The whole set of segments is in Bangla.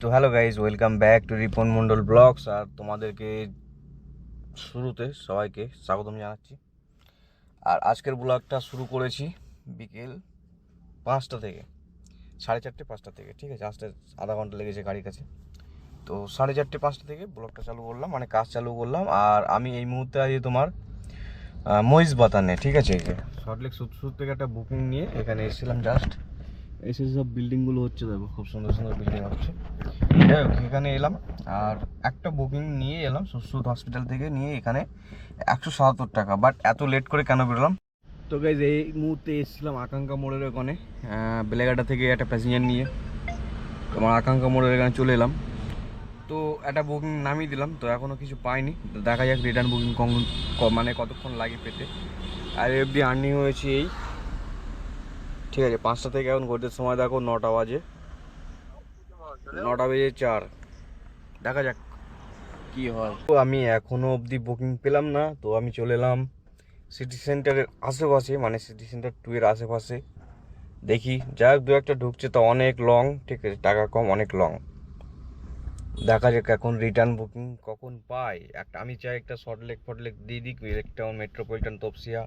তো hello guys, welcome back to Ripon Mondal blogs. আর তোমাদেরকে শুরুতে সবাইকে স্বাগতম জানাচ্ছি। আর আজকের ব্লগটা শুরু করেছি বিকেল 5টা থেকে, 4:30-5টা থেকে, ঠিক আছে। আসতে আধা ঘন্টা লেগেছে গাড়ির কাছে। তো 4:30-5টা থেকে ব্লগটা চালু করলাম, মানে কাজ চালু করলাম। আর আমি এই মুহূর্তে আছি তোমার মহিষ বাতানে, ঠিক আছে। এই যে সল্টলেক সুদ থেকে একটা বুকিং নিয়ে এখানে এসেছিলাম জাস্ট। এসে সব বিল্ডিংগুলো হচ্ছে, দেখো খুব সুন্দর সুন্দর বিল্ডিং হচ্ছে। যাই হোক, এখানে এলাম আর একটা বুকিং নিয়ে এলাম সুদ হসপিটাল থেকে নিয়ে এখানে 177 টাকা। বাট এত লেট করে কেন বেরোলাম? তো গাইজ, এই মুহূর্তে এসেছিলাম আকাঙ্ক্ষা মোড়ের ওখানে, বেলেঘাটা থেকে একটা প্যাসেঞ্জার নিয়ে তোমার আকাঙ্ক্ষা মোড়ের এখানে চলে এলাম। তো একটা বুকিং নামিয়ে দিলাম, তো এখনও কিছু পাইনি। তো দেখা যাক রিটার্ন বুকিং মানে কতক্ষণ লাগে পেতে। আর অবধি আর্নিং হয়েছে এই, ঠিক আছে। 5টা থেকে এখন ঘড়িতে সময় দেখো 9টা বাজে, 9:04। দেখা যাক কি হয়। তো আমি এখনো অবধি বুকিং পেলাম না, তো আমি চলে এলাম সিটি সেন্টারের আশেপাশে, মানে সিটি সেন্টার 2 এর আশেপাশে। দেখি যাই হোক, দু একটা ঢুকছে, তো অনেক লং, ঠিক আছে, টাকা কম, অনেক লং। দেখা যাক এখন রিটার্ন বুকিং কখন পাই। একটা আমি চাই একটা ফটলেক দিয়ে দিক, ইলেকট্রাউন মেট্রোপলিটন তপসিয়া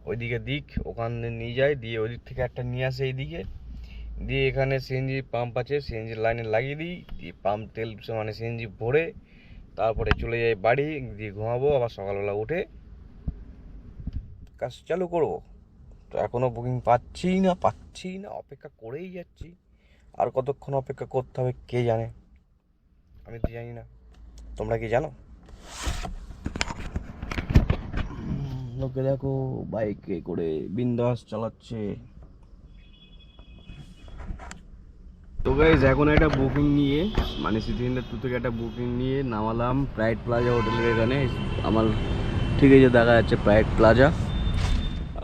ওইদিকে দিক, ওখানে নিয়ে যায়, দিয়ে ওই দিক থেকে একটা নিয়ে আসে এইদিকে, দিয়ে এখানে সিএনজি পাম্প আছে, সিএনজি লাইনে লাগিয়ে দিই, দিয়ে পাম্প তেল মানে সিএনজি ভরে তারপরে চলে যাই বাড়ি, দিয়ে ঘুমাবো, আবার সকালবেলা উঠে কাজ চালু করবো। তো এখনও বুকিং পাচ্ছি না, অপেক্ষা করেই যাচ্ছি। আর কতক্ষণ অপেক্ষা করতে হবে কে জানে, আমি তো জানি না। তোমরা কি জানো? লোকে দেখো বাইকে করে বিন্দাস চালাচ্ছে। তো গাইজ, এখন একটা বুকিং নিয়ে, মানে সিটি সেন্টার 2 থেকে একটা বুকিং নিয়ে নামালাম প্রাইড প্লাজা হোটেলের এখানে। আমার ঠিক আছে, দেখা যাচ্ছে প্রাইড প্লাজা।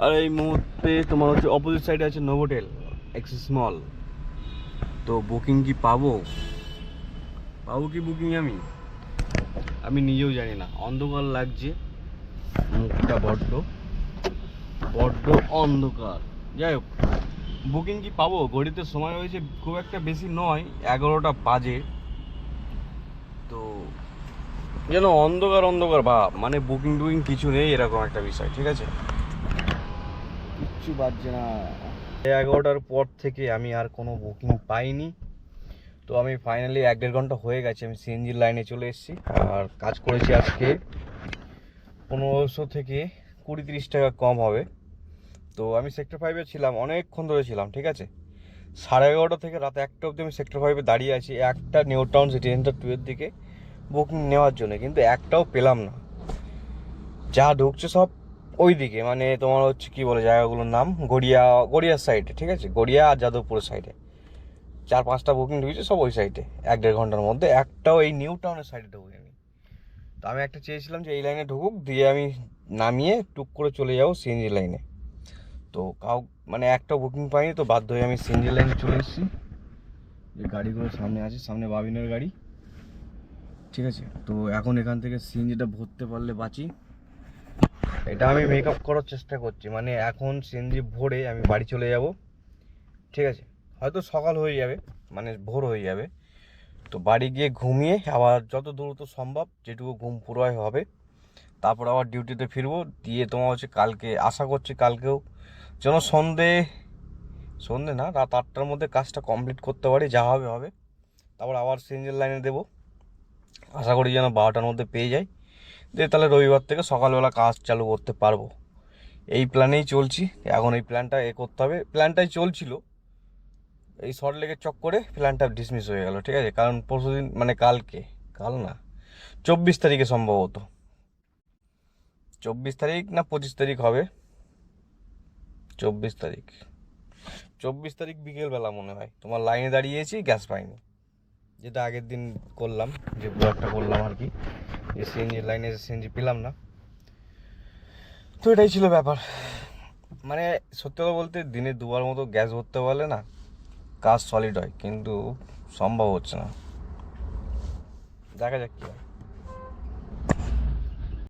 আর এই মুহূর্তে তোমার হচ্ছে অপোজিট সাইডে আছে নোভোটেল এক্সিস মল। তো বুকিং কি পাবো কি বুকিং আমি নিজেও জানি না, অন্ধকার লাগছে, মুখটা বড্ড বড্ড অন্ধকার। যাই হোক, বুকিং কি পাবো? ঘড়িতে সময় হয়েছে খুব একটা বেশি নয়, 11টা বাজে। তো যেন অন্ধকার অন্ধকার ভাব, মানে বুকিং টুকিং কিছু নেই, এরকম একটা বিষয়, ঠিক আছে। কিচ্ছু বাজছে না। 11টার পর থেকে আমি আর কোনো বুকিং পাইনি। তো আমি ফাইনালি 1-1.5 ঘন্টা হয়ে গেছে আমি সিএনজির লাইনে চলে এসেছি। আর কাজ করেছি আজকে 1500 থেকে 20-30 টাকা কম হবে। তো আমি সেক্টর 5-এ ছিলাম, অনেকক্ষণ ধরে ছিলাম, ঠিক আছে। 11:30 থেকে রাত 1টা অবধি আমি সেক্টর 5-এ দাঁড়িয়ে আছি, একটা নিউ টাউন সিটি সেন্টার 2 এর দিকে বুকিং নেওয়ার জন্য, কিন্তু একটাও পেলাম না। যা ঢুকছে সব ওই দিকে, মানে তোমার হচ্ছে কি বলে জায়গাগুলোর নাম, গড়িয়ার সাইডে, ঠিক আছে, গড়িয়া আর যাদবপুরের সাইডে 4-5টা বুকিং ঢুকেছে সব ওই সাইডে। 1-1.5 ঘন্টার মধ্যে একটাও এই নিউ টাউনের সাইডে ঢুকেনি। তো আমি একটা চেয়েছিলাম যে এই লাইনে ঢুকুক, দিয়ে আমি নামিয়ে টুক করে চলে যাবো সিএনজি লাইনে। তো মানে একটা বুকিং পাইনি, তো বাধ্য হয়ে আমি সিএনজি লাইনে চলে এসেছি। যে গাড়িগুলো সামনে আছে, সামনে বাবিনের গাড়ি, ঠিক আছে। তো এখন এখান থেকে সিএনজিটা ভরতে পারলে বাঁচি, এটা আমি মেকআপ করার চেষ্টা করছি। মানে এখন সিএনজি ভরে আমি বাড়ি চলে যাব, ঠিক আছে। হয়তো সকাল হয়ে যাবে, মানে ভোর হয়ে যাবে। তো বাড়ি গিয়ে ঘুমিয়ে আবার যত দ্রুত সম্ভব যেটুকু ঘুম পুরোই হবে, তারপর আবার ডিউটিতে ফিরবো। দিয়ে তোমার হচ্ছে কালকে আশা করছি কালকেও যেন সন্ধে না, রাত 8টার মধ্যে কাজটা কমপ্লিট করতে পারি, যা হবে হবে। তারপর আবার সিএনজির লাইনে দেবো, আশা করি যেন 12টার মধ্যে পেয়ে যাই। দিয়ে তাহলে রবিবার থেকে সকালবেলা কাজ চালু করতে পারবো। এই প্ল্যানেই চলছি এখন। এই প্ল্যানটা করতে হবে, প্ল্যানটাই চলছিল। এই শর্ট লেগের চক্করে প্ল্যানটা ডিসমিস হয়ে গেল, ঠিক আছে। কারণ পরশুদিন, মানে কাল না, 24 তারিখে সম্ভবত, 24 তারিখ না 25 তারিখ হবে, 24 তারিখ, 24 তারিখ বিকেলবেলা মনে হয় তোমার লাইনে দাঁড়িয়েছি, গ্যাস পাইনি। যেটা আগের দিন করলাম, যে ব্লগটা করলাম আর কি, যে সিএনজি লাইনে সিএনজি পেলাম না। তো এটাই ছিল ব্যাপার। মানে সত্যি কথা বলতে দিনে 2বার মতো গ্যাস ভরতে পারলে না কাজ সলিড হয়, কিন্তু সম্ভব হচ্ছে না। দেখা যাক কি হয়।